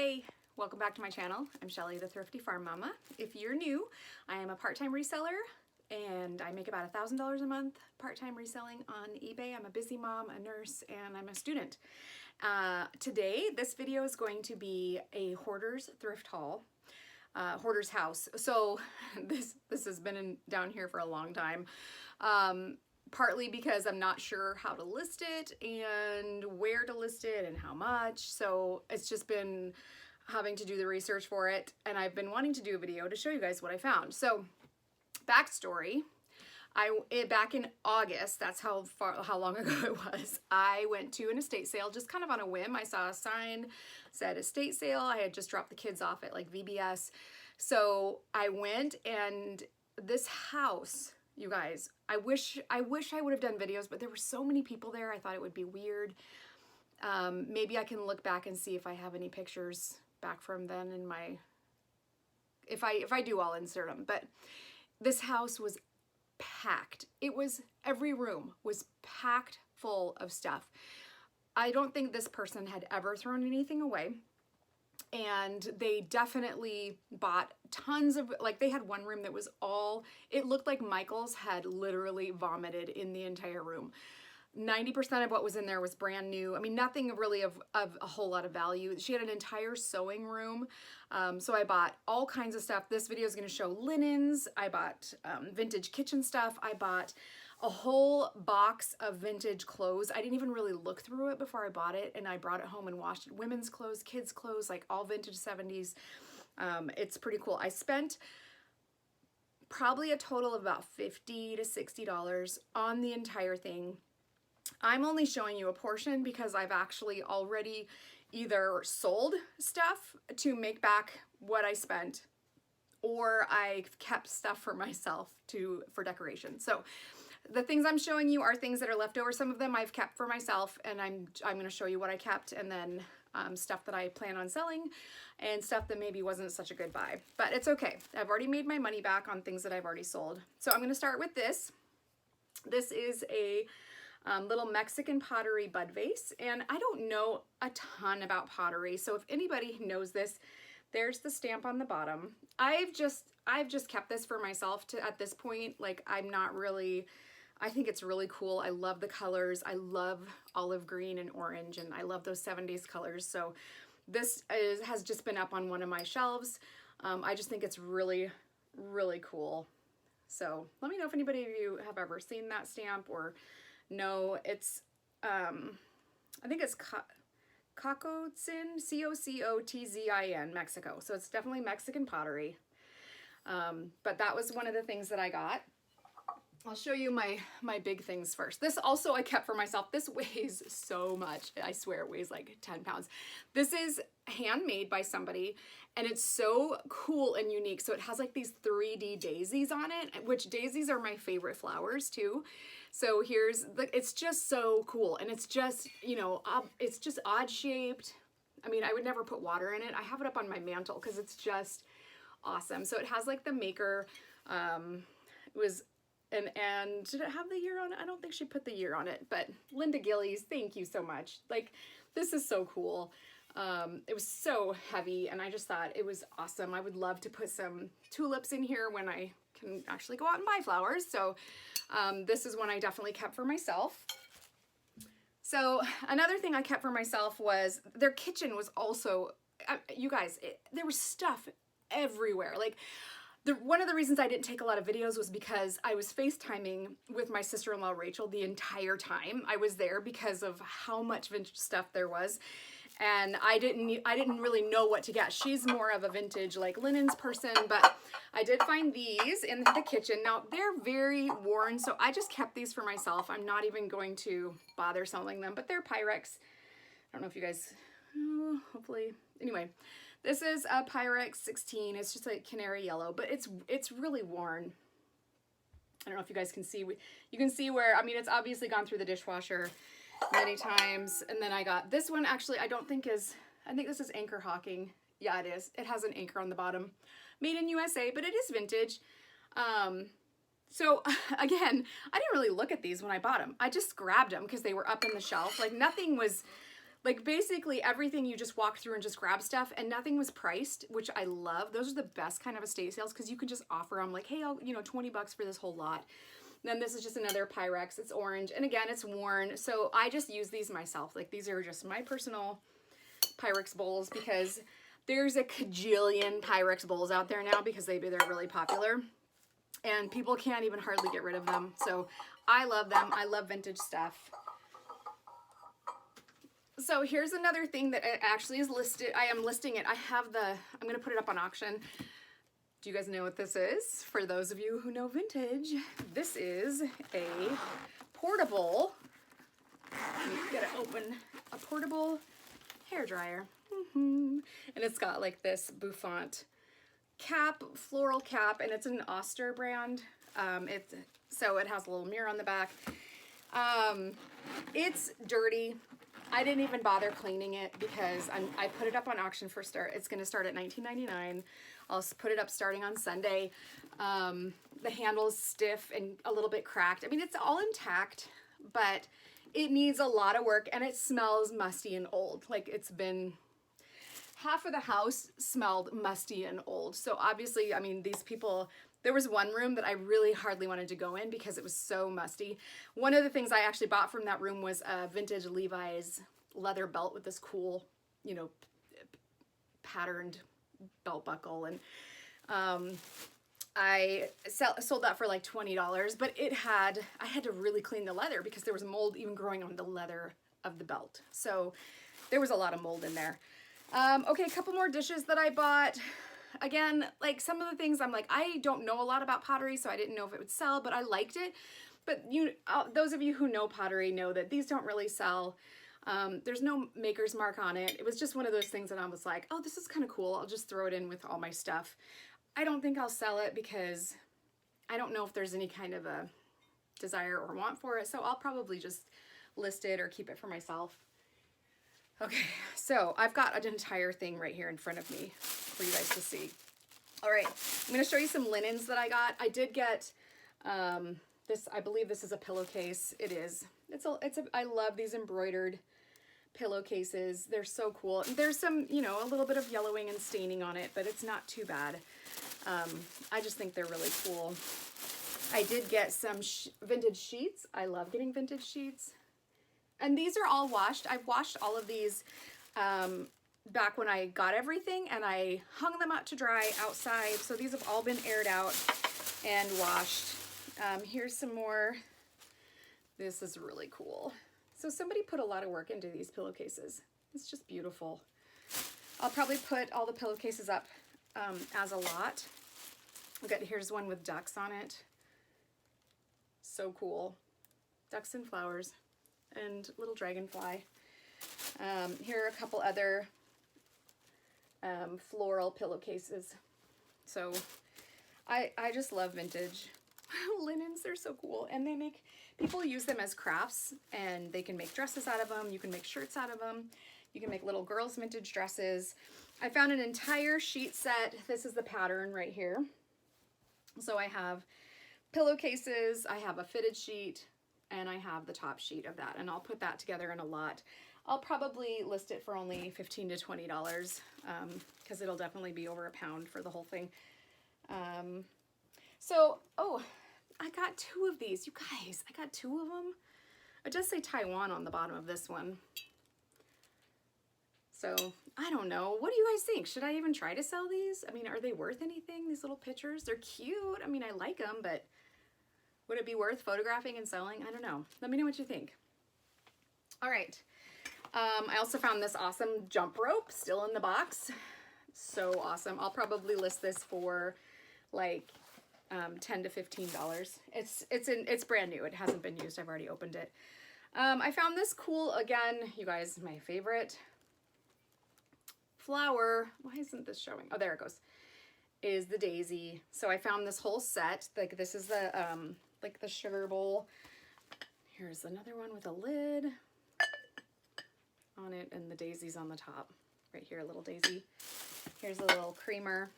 Hey, welcome back to my channel. I'm Shelly, the Thrifty Farm Mama. If you're new, I am a part-time reseller and I make about $1,000 a month part-time reselling on eBay. I'm a busy mom, a nurse, and I'm a student. Today, this video is going to be a Hoarders thrift haul, Hoarders house. So this has been down here for a long time. Partly because I'm not sure how to list it and where to list it and how much. So it's just been having to do the research for it. And I've been wanting to do a video to show you guys what I found. So backstory, back in August, that's how long ago it was, I went to an estate sale just kind of on a whim. I saw a sign said estate sale. I had just dropped the kids off at like VBS. So I went, and this house, you guys, I wish I would have done videos, but there were so many people there. I thought it would be weird. Maybe I can look back and see if I have any pictures back from then in my, if I do, I'll insert them. But this house was packed. Every room was packed full of stuff. I don't think this person had ever thrown anything away. And they definitely bought tons of, like, they had one room that was all, it looked like Michael's had literally vomited in the entire room. 90% of what was in there was brand new. I mean, nothing really of a whole lot of value. She had an entire sewing room. So I bought all kinds of stuff. This video is going to show linens. I bought vintage kitchen stuff. I bought a whole box of vintage clothes. I didn't even really look through it before I bought it, and I brought it home and washed it. Women's clothes, kids' clothes, like all vintage 70s. It's pretty cool. I spent probably a total of about $50 to $60 on the entire thing. I'm only showing you a portion because I've actually already either sold stuff to make back what I spent, or I've kept stuff for myself for decoration. So the things I'm showing you are things that are left over. Some of them I've kept for myself, and I'm going to show you what I kept, and then stuff that I plan on selling, and stuff that maybe wasn't such a good buy. But it's okay. I've already made my money back on things that I've already sold. So I'm going to start with this. This is a little Mexican pottery bud vase, and I don't know a ton about pottery, so if anybody knows this, there's the stamp on the bottom. I've just kept this for myself at this point. Like, I'm not really, I think it's really cool. I love the colors. I love olive green and orange, and I love those 70s colors. So this has just been up on one of my shelves. I just think it's really, really cool. So let me know if anybody of you have ever seen that stamp or know. It's, I think it's Cocotzin, Cocotzin, Mexico. So it's definitely Mexican pottery. But that was one of the things that I got. I'll show you my big things first. This also I kept for myself. This weighs so much. I swear it weighs like 10 pounds. This is handmade by somebody, and it's so cool and unique. So it has like these 3D daisies on it, which daisies are my favorite flowers too. So it's just so cool. And it's just, you know, it's just odd shaped. I mean, I would never put water in it. I have it up on my mantle because it's just awesome. So it has like the maker, it was, and did it have the year on it? I don't think she put the year on it, but Linda Gillies, thank you so much. Like, this is so cool. It was so heavy, and I just thought it was awesome. I would love to put some tulips in here when I can actually go out and buy flowers. So this is one I definitely kept for myself. So another thing I kept for myself was their kitchen was also, you guys, there was stuff everywhere. Like, one of the reasons I didn't take a lot of videos was because I was FaceTiming with my sister-in-law Rachel the entire time I was there because of how much vintage stuff there was. And I didn't really know what to get. She's more of a vintage like linens person, but I did find these in the kitchen. Now they're very worn, so I just kept these for myself. I'm not even going to bother selling them, but they're Pyrex. I don't know if you guys, hopefully, anyway. This is a Pyrex 16. It's just like canary yellow, but it's really worn. I don't know if you guys can see. You can see where, I mean, it's obviously gone through the dishwasher many times. And then I got this one, actually, I think this is Anchor Hawking. Yeah, it is. It has an anchor on the bottom. Made in USA, but it is vintage. So again, I didn't really look at these when I bought them. I just grabbed them because they were up in the shelf. Like, nothing was Like basically everything, you just walk through and just grab stuff, and nothing was priced, which I love. Those are the best kind of estate sales because you can just offer them like, hey, I'll, you know, 20 bucks for this whole lot. Then this is just another Pyrex. It's orange, and again, it's worn. So I just use these myself. Like these are just my personal Pyrex bowls because there's a cajillion Pyrex bowls out there now because they're really popular, and people can't even hardly get rid of them. So I love them. I love vintage stuff. So here's another thing that actually is listed. I am listing it. I'm going to put it up on auction. Do you guys know what this is? For those of you who know vintage, this is a portable, let me get it open, a portable hairdryer. And it's got like this bouffant cap, floral cap, and it's an Oster brand. So it has a little mirror on the back. It's dirty. I didn't even bother cleaning it because I put it up on auction for start. It's going to start at $19.99. I'll put it up starting on Sunday. The handle is stiff and a little bit cracked. I mean, it's all intact, but it needs a lot of work, and it smells musty and old. Like it's been, half of the house smelled musty and old. So obviously, I mean, these people, there was one room that I really hardly wanted to go in because it was so musty. One of the things I actually bought from that room was a vintage Levi's leather belt with this cool, you know, patterned belt buckle. And I sold that for like $20, but I had to really clean the leather because there was mold even growing on the leather of the belt. So there was a lot of mold in there. Okay, a couple more dishes that I bought. Again, like some of the things I'm like, I don't know a lot about pottery, so I didn't know if it would sell, but I liked it. But those of you who know pottery know that these don't really sell. There's no maker's mark on it. It was just one of those things that I was like, oh, this is kind of cool. I'll just throw it in with all my stuff. I don't think I'll sell it because I don't know if there's any kind of a desire or want for it. So I'll probably just list it or keep it for myself. Okay, so I've got an entire thing right here in front of me for you guys to see. All right, I'm going to show you some linens that I got. I did get this. I believe this is a pillowcase. It is. I love these embroidered pillowcases. They're so cool. There's some, you know, a little bit of yellowing and staining on it, but it's not too bad. I just think they're really cool. I did get some vintage sheets. I love getting vintage sheets. And these are all washed. I've washed all of these back when I got everything, and I hung them out to dry outside. So these have all been aired out and washed. Here's some more. This is really cool. So somebody put a lot of work into these pillowcases. It's just beautiful. I'll probably put all the pillowcases up as a lot. Okay, here's one with ducks on it. So cool. Ducks and flowers and little dragonfly. Here are a couple other floral pillowcases. So I just love vintage linens. They're so cool, and people use them as crafts, and they can make dresses out of them. You can make shirts out of them. You can make little girls' vintage dresses. I found an entire sheet set. This is the pattern right here. So I have pillowcases, I have a fitted sheet, and I have the top sheet of that, and I'll put that together in a lot. I'll probably list it for only $15 to $20 because it'll definitely be over £1 for the whole thing. Oh, I got 2 of these. You guys, I got 2 of them. It does say Taiwan on the bottom of this one. So I don't know. What do you guys think? Should I even try to sell these? I mean, are they worth anything? These little pictures, they're cute. I mean, I like them, but would it be worth photographing and selling? I don't know. Let me know what you think. All right. I also found this awesome jump rope still in the box. So awesome. I'll probably list this for like $10 to $15. It's brand new. It hasn't been used. I've already opened it. I found this cool, again, you guys, my favorite flower. Why isn't this showing? Oh, there it goes. Is the daisy. So I found this whole set. Like this is the like the sugar bowl. Here's another one with a lid on it, and the daisy's on the top. Right here, a little daisy. Here's a little creamer.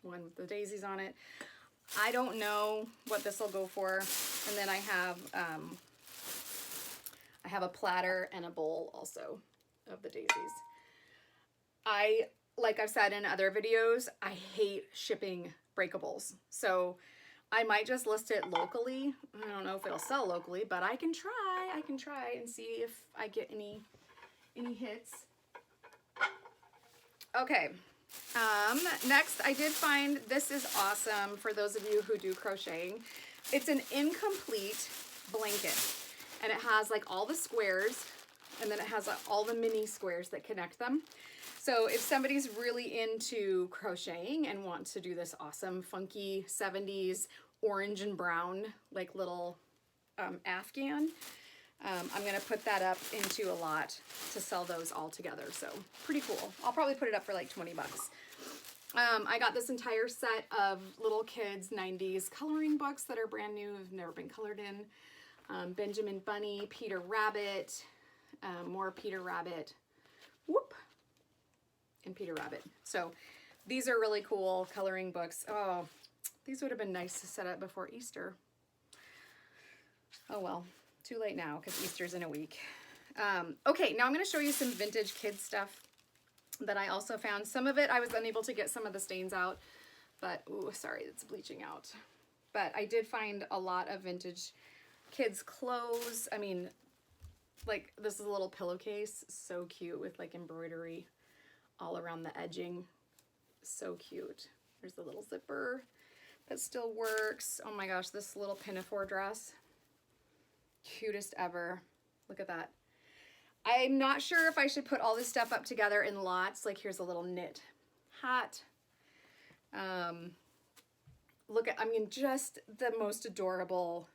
One with the daisies on it. I don't know what this will go for. And then I have have a platter and a bowl also of the daisies. Like I've said in other videos, I hate shipping breakables. So I might just list it locally. I don't know if it'll sell locally, but I can try and see if I get any hits. Okay. Next I did find, this is awesome for those of you who do crocheting. It's an incomplete blanket, and it has like all the squares, and then it has all the mini squares that connect them. So if somebody's really into crocheting and wants to do this awesome, funky 70s orange and brown, like little Afghan, I'm going to put that up into a lot to sell those all together. So pretty cool. I'll probably put it up for like 20 bucks. I got this entire set of little kids 90s coloring books that are brand new, have never been colored in. Benjamin Bunny, Peter Rabbit, more Peter Rabbit, whoop, and Peter Rabbit. So these are really cool coloring books. Oh, these would have been nice to set up before Easter. Oh well, too late now because Easter's in a week. Okay, now I'm going to show you some vintage kids stuff that I also found. Some of it I was unable to get some of the stains out, but ooh, sorry, it's bleaching out. But I did find a lot of vintage kids clothes. I mean, like this is a little pillowcase, so cute with like embroidery all around the edging. So cute. There's the little zipper that still works. Oh my gosh, this little pinafore dress. Cutest ever. Look at that. I'm not sure if I should put all this stuff up together in lots. Like here's a little knit hat. Look at, I mean, just the most adorable,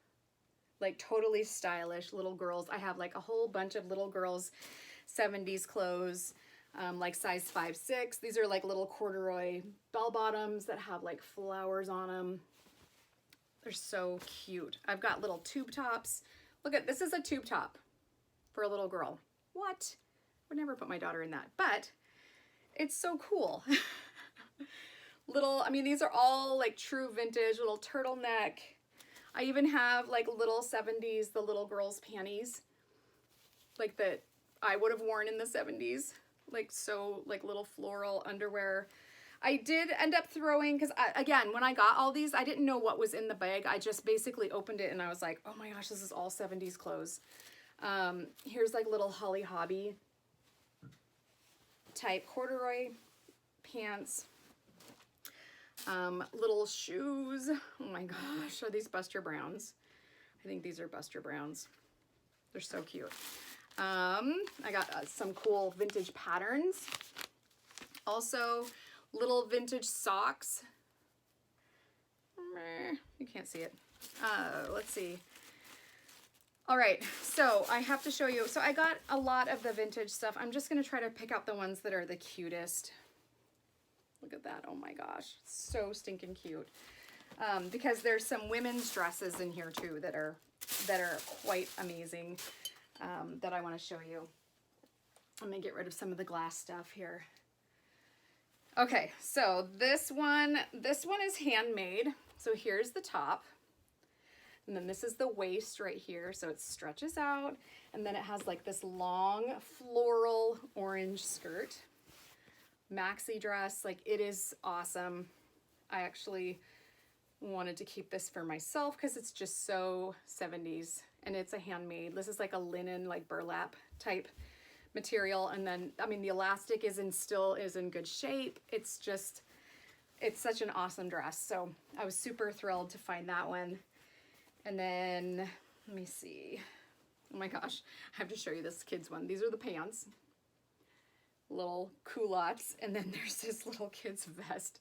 like totally stylish little girls. I have like a whole bunch of little girls 70s clothes, like size 5'6". These are like little corduroy bell bottoms that have like flowers on them. They're so cute. I've got little tube tops. Look at, this is a tube top for a little girl. What? Would never put my daughter in that, but it's so cool. Little, I mean, these are all like true vintage, little turtleneck. I even have like little 70s, the little girls' panties, like that I would have worn in the 70s. Like so, like little floral underwear. I did end up throwing, because again, when I got all these, I didn't know what was in the bag. I just basically opened it and I was like, oh my gosh, this is all 70s clothes. Here's like little Holly Hobby type corduroy pants. Little shoes. Oh my gosh, are these Buster Browns? I think these are Buster Browns. They're so cute. I got some cool vintage patterns. Also, little vintage socks. You can't see it. Let's see. All right, so I have to show you. So I got a lot of the vintage stuff. I'm just going to try to pick out the ones that are the cutest. Look at that. Oh my gosh. So stinking cute. Because there's some women's dresses in here too that are quite amazing, that I want to show you. I'm going to get rid of some of the glass stuff here. Okay, so this one is handmade. So here's the top. And then this is the waist right here. So it stretches out. And then it has like this long floral orange skirt. Maxi dress. Like it is awesome. I actually wanted to keep this for myself because it's just so 70s. And it's a handmade. This is like a linen, like burlap type material. And then, I mean, the elastic still is in good shape. It's such an awesome dress. So I was super thrilled to find that one. And then, let me see. Oh my gosh, I have to show you this kid's one. These are the pants. Little culottes. And then there's this little kid's vest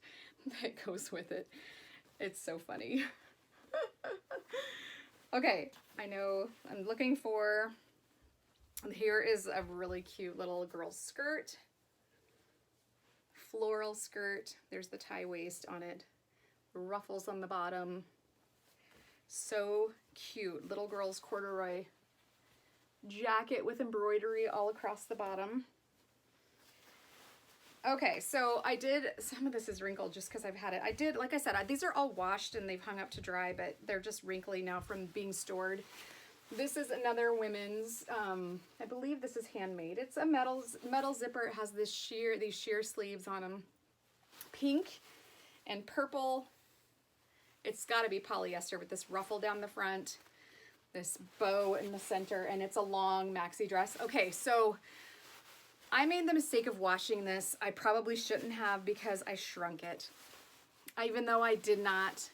that goes with it. It's so funny. Okay, I know I'm looking for, here is a really cute little girl's skirt. Floral skirt. There's the tie waist on it. Ruffles on the bottom. So cute. Little girl's corduroy jacket with embroidery all across the bottom. Okay, so I did, some of this is wrinkled just because I've had it. I did, like I said, these are all washed and they've hung up to dry, but they're just wrinkly now from being stored. This is another women's, I believe this is handmade. It's a metal zipper. It has these sheer sleeves on them. Pink and purple. It's got to be polyester with this ruffle down the front, this bow in the center, and it's a long maxi dress. Okay, so I made the mistake of washing this. I probably shouldn't have because I shrunk it. Even though I did not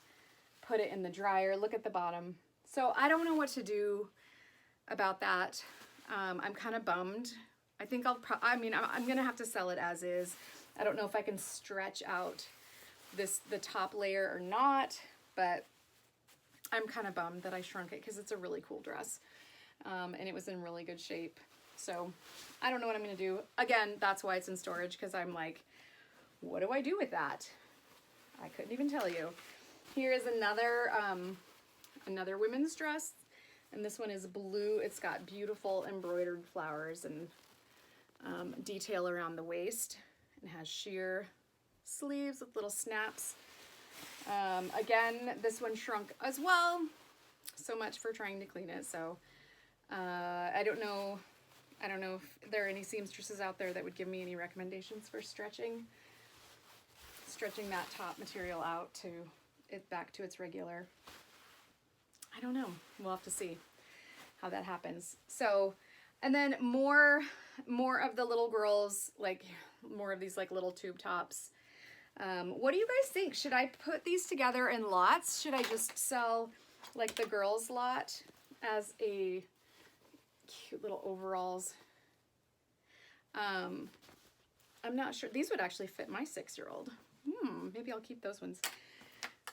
put it in the dryer. Look at the bottom. So I don't know what to do about that. I'm kind of bummed. I think I'm going to have to sell it as is. I don't know if I can stretch out the top layer or not, but I'm kind of bummed that I shrunk it because it's a really cool dress. And it was in really good shape. So I don't know what I'm going to do. Again, that's why it's in storage, because I'm like, what do I do with that? I couldn't even tell you. Here is another women's dress, and this one is blue. It's got beautiful embroidered flowers and detail around the waist. It has sheer sleeves with little snaps. Again, this one shrunk as well. So much for trying to clean it. So I don't know if there are any seamstresses out there that would give me any recommendations for stretching that top material out to it back to its regular. I don't know. We'll have to see how that happens. So, and then more of the little girls, like more of these like little tube tops. What do you guys think? Should I put these together in lots? Should I just sell like the girls lot as a cute little overalls? I'm not sure. These would actually fit my 6-year-old. Maybe I'll keep those ones.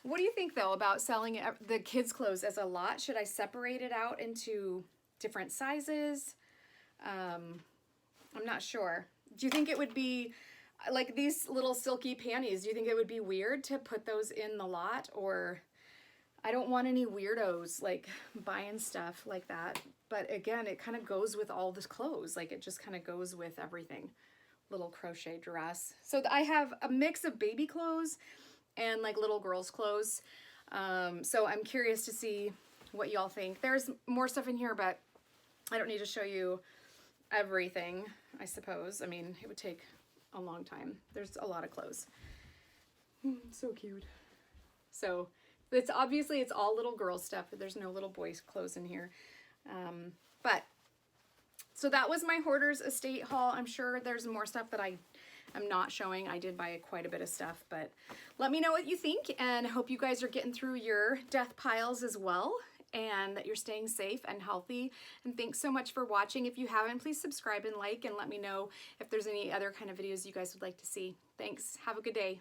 What do you think though about selling the kids' clothes as a lot? Should I separate it out into different sizes? I'm not sure. Do you think it would be like these little silky panties? Do you think it would be weird to put those in the lot? Or I don't want any weirdos like buying stuff like that. But again, it kind of goes with all this clothes. Like it just kind of goes with everything. Little crochet dress. So I have a mix of baby clothes and like little girls' clothes. So I'm curious to see what y'all think. There's more stuff in here, but I don't need to show you everything, I suppose. I mean, it would take a long time. There's a lot of clothes. So cute. So it's obviously it's all little girl stuff. There's no little boys' clothes in here. So that was my Hoarders estate haul. I'm sure there's more stuff that I am not showing. I did buy quite a bit of stuff, but let me know what you think, and hope you guys are getting through your death piles as well, and that you're staying safe and healthy. And thanks so much for watching. If you haven't, please subscribe and like, and let me know if there's any other kind of videos you guys would like to see. Thanks. Have a good day.